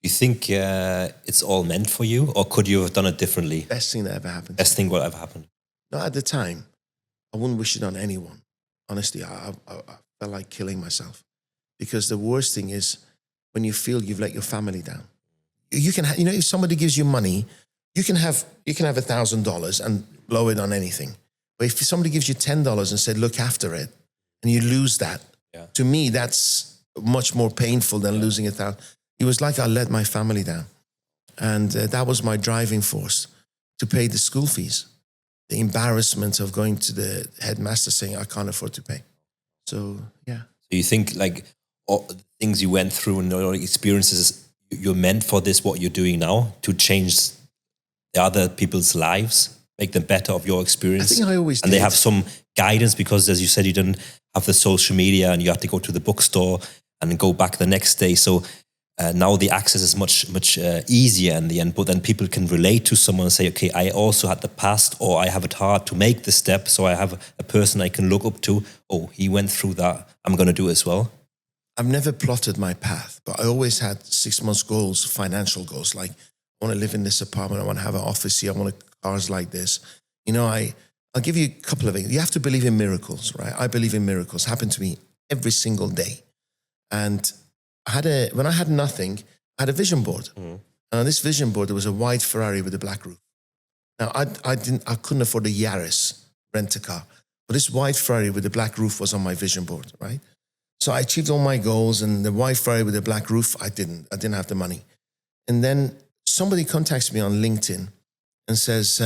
You think it's all meant for you, or could you have done it differently? Best thing that ever happened. Best thing what ever happened. No, at the time, I wouldn't wish it on anyone. Honestly, I felt like killing myself, because the worst thing is when you feel you've let your family down. You can, if somebody gives you money, you can have $1,000 and blow it on anything. But if somebody gives you $10 and said, look after it, and you lose that, to me, that's much more painful than losing $1,000. It was like I let my family down. And that was my driving force to pay the school fees. The embarrassment of going to the headmaster saying, I can't afford to pay. So, yeah. So you think like all the things you went through and all the experiences, you're meant for this, what you're doing now, to change the other people's lives, make them better of your experience? I think I always And did. they have some guidance, because as you said, you didn't have the social media and you had to go to the bookstore and go back the next day. So now the access is much easier in the end, but then people can relate to someone and say, okay, I also had the past, or I have it hard to make the step. So I have a person I can look up to. Oh, he went through that. I'm going to do it as well. I've never plotted my path, but I always had 6 months goals, financial goals. Like, I want to live in this apartment. I want to have an office here. I want cars like this. I'll give you a couple of things. You have to believe in miracles, right? I believe in miracles. Happen to me every single day. And when I had nothing, I had a vision board. And on this vision board, there was a white Ferrari with a black roof. Now, I couldn't afford a Yaris rent-a-car, but this white Ferrari with a black roof was on my vision board, right? So I achieved all my goals, and the white Ferrari with a black roof, I didn't have the money. And then somebody contacts me on LinkedIn and says,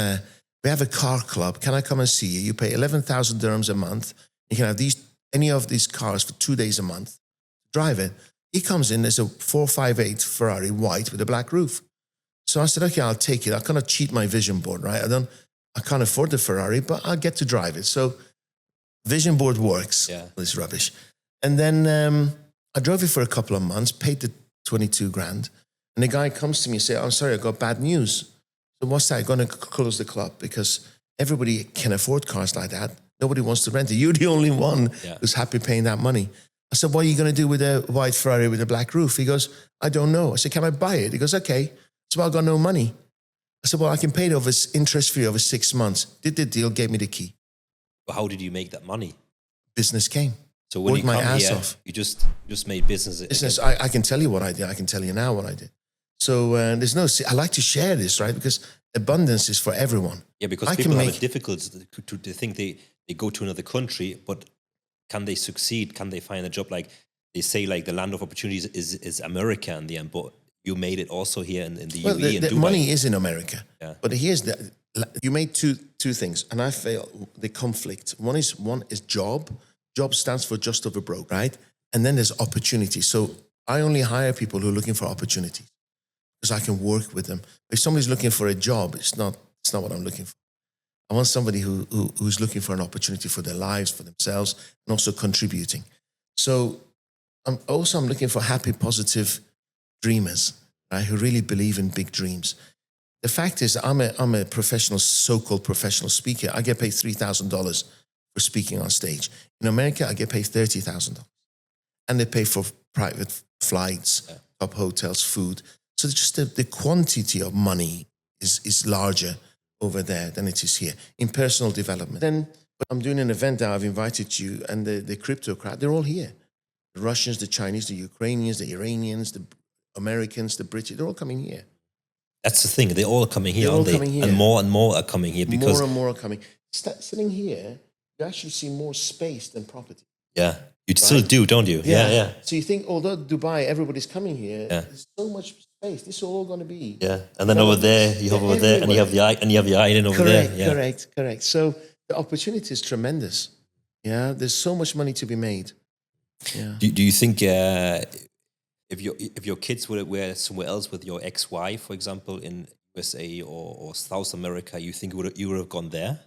we have a car club. Can I come and see you? You pay 11,000 dirhams a month. You can have any of these cars for 2 days a month. Drive it. He comes in, there's a 458 Ferrari white with a black roof. So I said, okay, I'll take it. I kind of cheat my vision board, right? I can't afford the Ferrari, but I'll get to drive it. So vision board works. Yeah. This rubbish. And then I drove it for a couple of months, paid the 22 grand. And the guy comes to me and says, I'm sorry, I got bad news. So what's that? I'm going to close the club, because everybody can afford cars like that. Nobody wants to rent it. You're the only one who's happy paying that money. I said, what are you going to do with a white Ferrari with a black roof? He goes, I don't know. I said, can I buy it? He goes, okay. So I've got no money. I said, well, I can pay it over interest-free over 6 months. Did the deal, gave me the key. But how did you make that money? Business came. So when you my come ass here, off. you just made business. I can tell you what I did. I can tell you now what I did. So I like to share this, right? Because abundance is for everyone. Yeah, because people have it difficult to think they go to another country, but can they succeed? Can they find a job? Like they say, like the land of opportunities is America in the end, but you made it also here in the UAE and the Dubai. money is in America. Yeah. But you made two things, and I feel the conflict. One is job. Job stands for just over broke, right? And then there's opportunity. So I only hire people who are looking for opportunities, because I can work with them. If somebody's looking for a job, it's not what I'm looking for. I want somebody who's looking for an opportunity for their lives, for themselves, and also contributing. So I'm looking for happy, positive dreamers, right, who really believe in big dreams. The fact is, I'm a professional, so-called professional speaker. I get paid $3,000 for speaking on stage. In America, I get paid $30,000. And they pay for private flights, top hotels, food. So just the quantity of money is larger over there than it is here in personal development. Then I'm doing an event that I've invited you, and the crypto crowd, they're all here. The Russians, the Chinese, the Ukrainians, the Iranians, the Americans, the British, they're all coming here. That's the thing. They're all coming here, aren't they? Coming here. And more are coming here, because more and more are coming. Sitting here, you actually see more space than property. Yeah, you still do, don't you? Yeah. So you think, although Dubai, everybody's coming here, there's so much space. This is all going to be. Yeah, and then over there, you have over there, and you have the island over there. Yeah. Correct. So the opportunity is tremendous. Yeah, there's so much money to be made. Yeah. Do you think if your kids were somewhere else with your ex-wife, for example, in USA or South America, you think you would have gone there?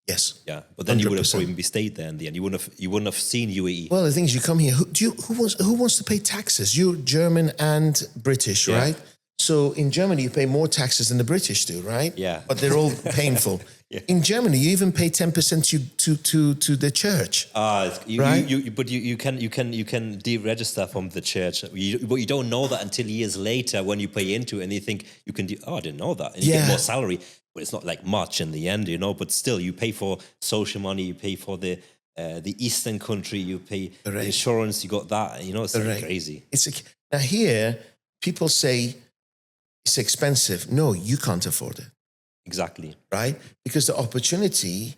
Yes. Yeah, but then 100%. You would have probably stayed there in the end. You wouldn't have seen UAE. Well, the thing is, you come here. Who wants to pay taxes? You're German and British, right? So in Germany, you pay more taxes than the British do, right? Yeah. But they're all painful. Yeah. In Germany, you even pay 10% to the church. Right? But you can deregister from the church. But you don't know that until years later when you pay into it and you think you can I didn't know that. And you get more salary, but it's not like much in the end, but still you pay for social money, you pay for the Eastern country, you pay the insurance, you got that, it's crazy. Now here, people say it's expensive. No, you can't afford it. Exactly. Right? Because the opportunity,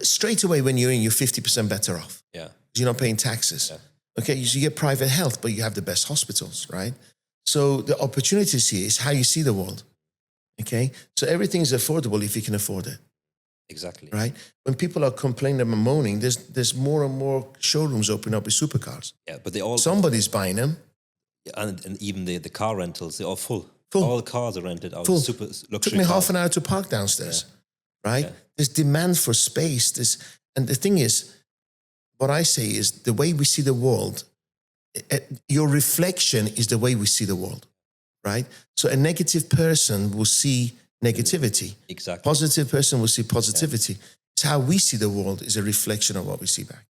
straight away when you're in, you're 50% better off. Yeah. You're not paying taxes. Yeah. Okay, you get private health, but you have the best hospitals, right? So the opportunities here is how you see the world. Okay? So everything's affordable if you can afford it. Exactly. Right? When people are complaining and moaning, there's more and more showrooms opening up with supercars. Yeah, but they all... Somebody's buying them. And even the car rentals, they're all full. Full. All the cars are rented out. Full. Super luxury Took me cars. half an hour to park downstairs. Right? Yeah. There's demand for space. And the thing is, what I say is the way we see the world, your reflection is the way we see the world, right? So a negative person will see negativity. Exactly. Positive person will see positivity. It's how we see the world is a reflection of what we see back.